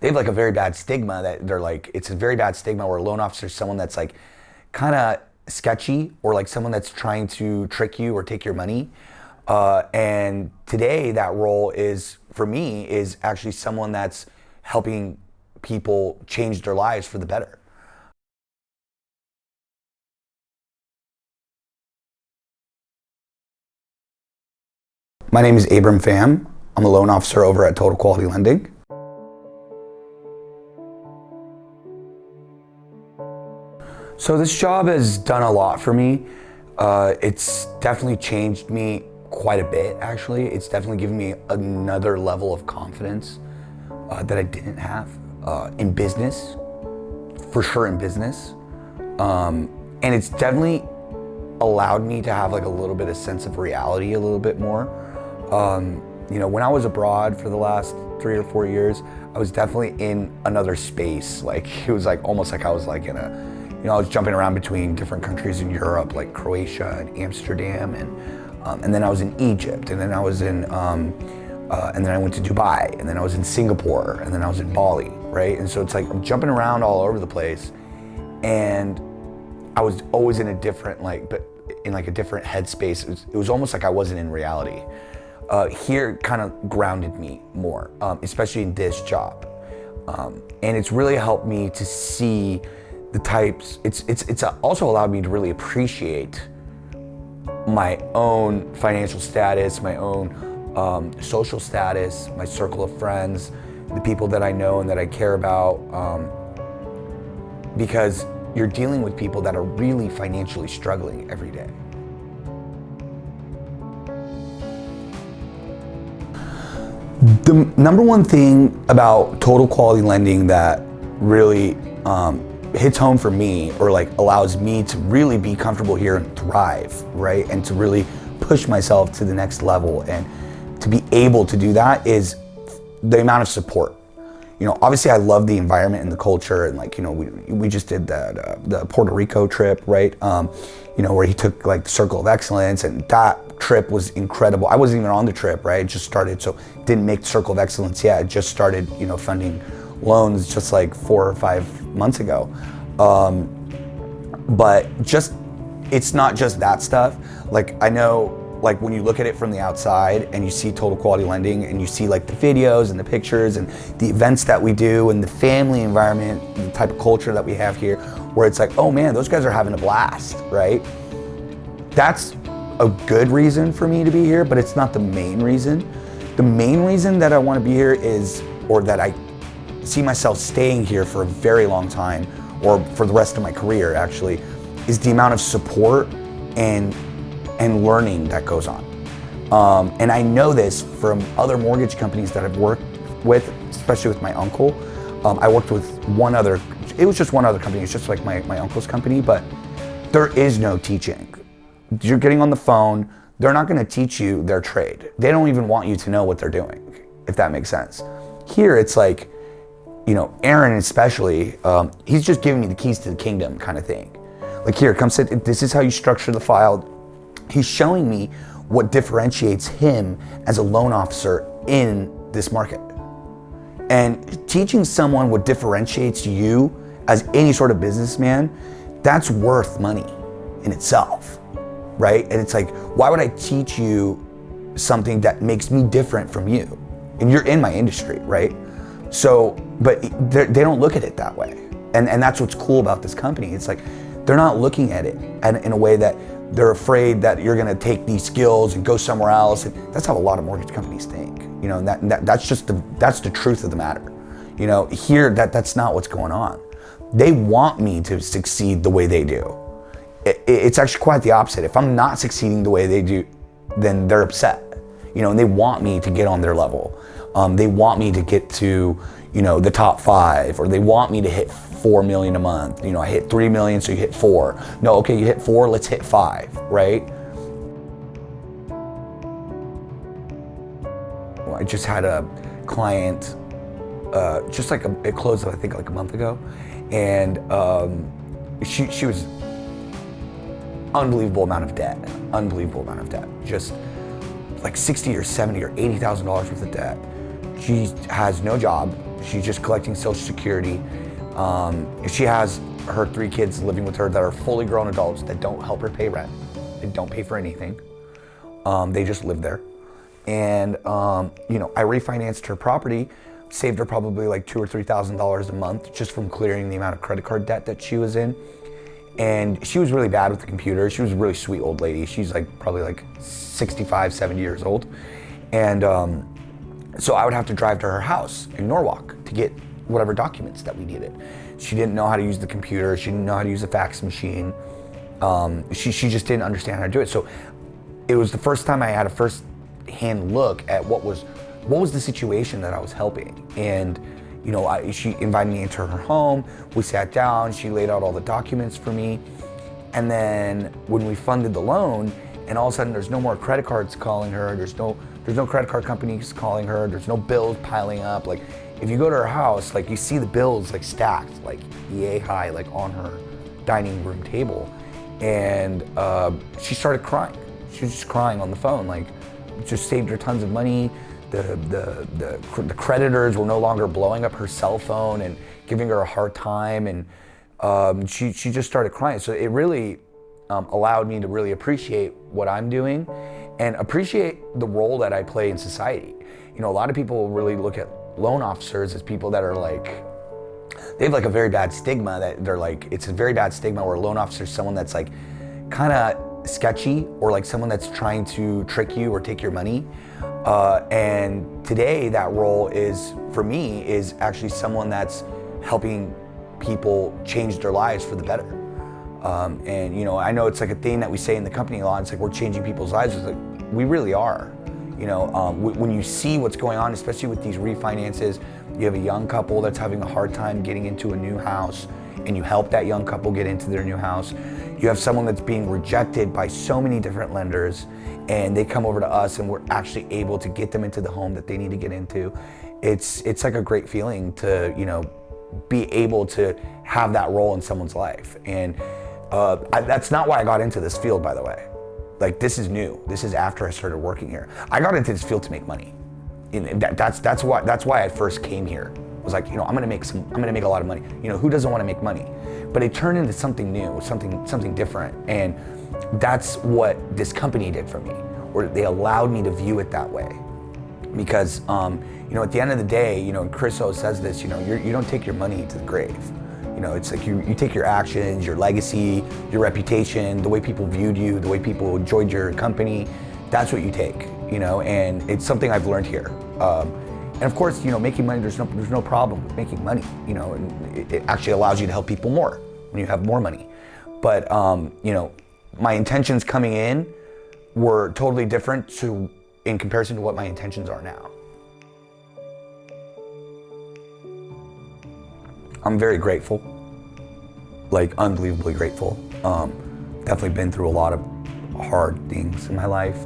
they have like a very bad stigma that they're like, it's a very bad stigma where a loan officer is someone that's like kind of sketchy or like someone that's trying to trick you or take your money. And today that role is, for me, is actually someone that's helping people change their lives for the better. My name is Abraam Fam. I'm a loan officer over at Total Quality Lending. So this job has done a lot for me. It's definitely changed me quite a bit, actually. It's definitely given me another level of confidence that I didn't have in business, for sure in business. And it's definitely allowed me to have like a little bit of sense of reality a little bit more. You know, when I was abroad for the last 3 or 4 years, I was definitely in another space. Like it was like almost like I was like in a, you know, I was jumping around between different countries in Europe, like Croatia and Amsterdam, and then I was in Egypt, and then I was in, and then I went to Dubai, and then I was in Singapore, and then I was in Bali, right? And so it's like I'm jumping around all over the place, and I was always in a different, like, but in like a different headspace. It was almost like I wasn't in reality. Here kind of grounded me more, especially in this job. And it's really helped me to see the types, it's also allowed me to really appreciate my own financial status, my own social status, my circle of friends, the people that I know and that I care about, because you're dealing with people that are really financially struggling every day. The number one thing about Total Quality Lending that really hits home for me, or like allows me to really be comfortable here and thrive, right? And to really push myself to the next level and to be able to do that, is the amount of support. You know, obviously I love the environment and the culture, and like, you know, we just did the Puerto Rico trip, right? You know, where he took like the Circle of Excellence, and that trip was incredible. I wasn't even on the trip, right? It just started, so didn't make the Circle of Excellence yet. It just started, you know, funding loans just like 4 or 5 months ago. But just, it's not just that stuff. Like I know, like when you look at it from the outside and you see Total Quality Lending and you see like the videos and the pictures and the events that we do and the family environment, the type of culture that we have here, where it's like, oh man, those guys are having a blast, right? That's a good reason for me to be here, but it's not the main reason. The main reason that I want to be here is, or that I see myself staying here for a very long time, or for the rest of my career actually, is the amount of support and learning that goes on. And I know this from other mortgage companies that I've worked with, especially with my uncle. I worked with one other, it was just one other company, it's just like my uncle's company, but there is no teaching. You're getting on the phone, they're not gonna teach you their trade. They don't even want you to know what they're doing, if that makes sense. Here it's like, you know, Aaron especially, he's just giving me the keys to the kingdom kind of thing. Like here, come sit, this is how you structure the file. He's showing me what differentiates him as a loan officer in this market. And teaching someone what differentiates you as any sort of businessman, that's worth money in itself, right? And it's like, why would I teach you something that makes me different from you? And you're in my industry, right? So, but they don't look at it that way. And that's what's cool about this company. It's like, they're not looking at it in a way that they're afraid that you're gonna take these skills and go somewhere else. And that's how a lot of mortgage companies think. You know, and that's just that's the truth of the matter. You know, here that's not what's going on. They want me to succeed the way they do. It's actually quite the opposite. If I'm not succeeding the way they do, then they're upset. You know, and they want me to get on their level. They want me to get to, you know, the top 5, or they want me to hit 4 million a month. You know, I hit 3 million, so you hit 4. No, okay, you hit 4, let's hit 5, right? Well, I just had a client, just like it closed, I think, like a month ago, and she was unbelievable amount of debt, just like 60 or 70 or $80,000 worth of debt. She has no job. She's just collecting Social Security. She has her 3 kids living with her that are fully grown adults that don't help her pay rent. They don't pay for anything. They just live there. And you know, I refinanced her property, saved her probably like $2,000 or $3,000 a month just from clearing the amount of credit card debt that she was in. And she was really bad with the computer. She was a really sweet old lady. She's like probably like 65, 70 years old. And so I would have to drive to her house in Norwalk to get whatever documents that we needed. She didn't know how to use the computer. She didn't know how to use a fax machine. She just didn't understand how to do it. So it was the first time I had a first-hand look at what was the situation that I was helping. And you know, she invited me into her home. We sat down. She laid out all the documents for me. And then when we funded the loan, and all of a sudden there's no more credit cards calling her. There's no credit card companies calling her. There's no bills piling up. Like if you go to her house, like you see the bills like stacked, like yay high, like on her dining room table. And she started crying. She was just crying on the phone, like just saved her tons of money. The creditors were no longer blowing up her cell phone and giving her a hard time, and she just started crying. So it really allowed me to really appreciate what I'm doing and appreciate the role that I play in society. You know, a lot of people really look at loan officers as people that are like, they have like a very bad stigma that they're like, it's a very bad stigma where a loan officer is someone that's like kind of sketchy or like someone that's trying to trick you or take your money. And today that role is, for me, is actually someone that's helping people change their lives for the better. And you know, I know it's like a thing that we say in the company a lot. It's like we're changing people's lives. It's like we really are. You know, when you see what's going on, especially with these refinances, you have a young couple that's having a hard time getting into a new house, and you help that young couple get into their new house. You have someone that's being rejected by so many different lenders, and they come over to us, and we're actually able to get them into the home that they need to get into. It's like a great feeling to, you know, be able to have that role in someone's life. And that's not why I got into this field, by the way. Like, this is new. This is after I started working here. I got into this field to make money. And that's why I first came here. I was like, you know, I'm gonna make a lot of money. You know, who doesn't want to make money? But it turned into something new, something different. And that's what this company did for me, or they allowed me to view it that way. Because you know, at the end of the day, you know, and Chris always says this, you know, you don't take your money to the grave. You know, it's like you take your actions, your legacy, your reputation, the way people viewed you, the way people enjoyed your company. That's what you take, you know, and it's something I've learned here. And of course, you know, making money, there's no problem with making money, you know, and it actually allows you to help people more when you have more money. But, you know, my intentions coming in were totally different in comparison to what my intentions are now. I'm very grateful, like unbelievably grateful. Definitely been through a lot of hard things in my life.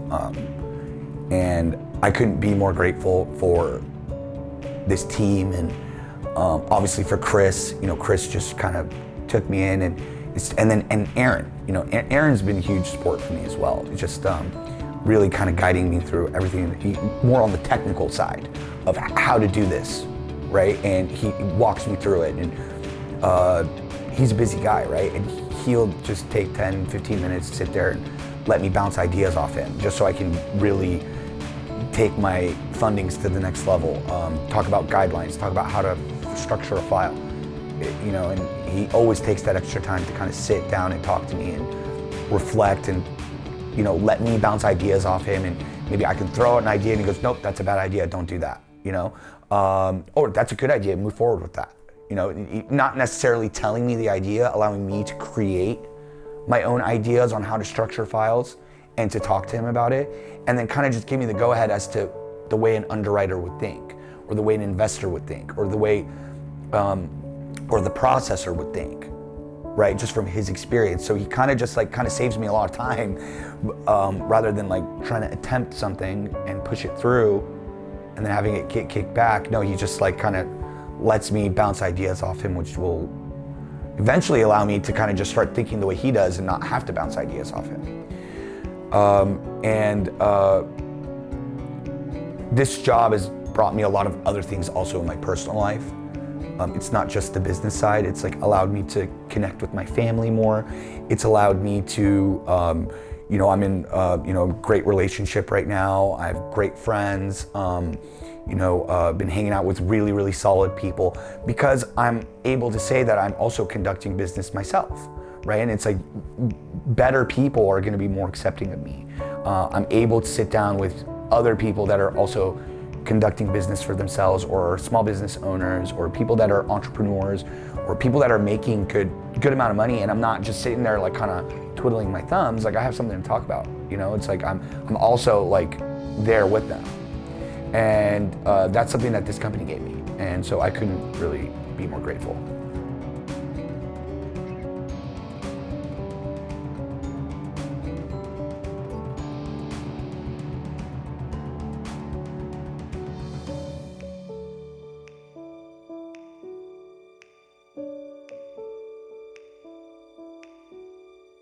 And I couldn't be more grateful for this team and obviously for Chris. You know, Chris just kind of took me in, and Aaron. You know, Aaron's been a huge support for me as well. It's just really kind of guiding me through everything. More on the technical side of how to do this, right? And he walks me through it. And he's a busy guy, right? And he'll just take 10, 15 minutes to sit there and let me bounce ideas off him, just so I can really take my fundings to the next level. Talk about guidelines, talk about how to structure a file. You know, and he always takes that extra time to kind of sit down and talk to me and reflect and, you know, let me bounce ideas off him, and maybe I can throw out an idea and he goes, nope, that's a bad idea, don't do that, you know? Or that's a good idea, move forward with that. You know, not necessarily telling me the idea, allowing me to create my own ideas on how to structure files and to talk to him about it, and then kind of just give me the go-ahead as to the way an underwriter would think, or the way an investor would think, or the way, or the processor would think, right? Just from his experience. So he kind of saves me a lot of time, rather than like trying to attempt something and push it through and then having it get kicked back. No, he just like kind of lets me bounce ideas off him, which will eventually allow me to kind of just start thinking the way he does and not have to bounce ideas off him. This job has brought me a lot of other things also in my personal life. It's not just the business side. It's like allowed me to connect with my family more. It's allowed me to, I'm in, a great relationship right now. I have great friends. Been hanging out with really, really solid people because I'm able to say that I'm also conducting business myself, right? And it's like better people are going to be more accepting of me. I'm able to sit down with other people that are also conducting business for themselves, or small business owners, or people that are entrepreneurs, or people that are making good amount of money, and I'm not just sitting there like kind of twiddling my thumbs. Like I have something to talk about, it's like I'm also like there with them, and that's something that this company gave me, and so I couldn't really be more grateful.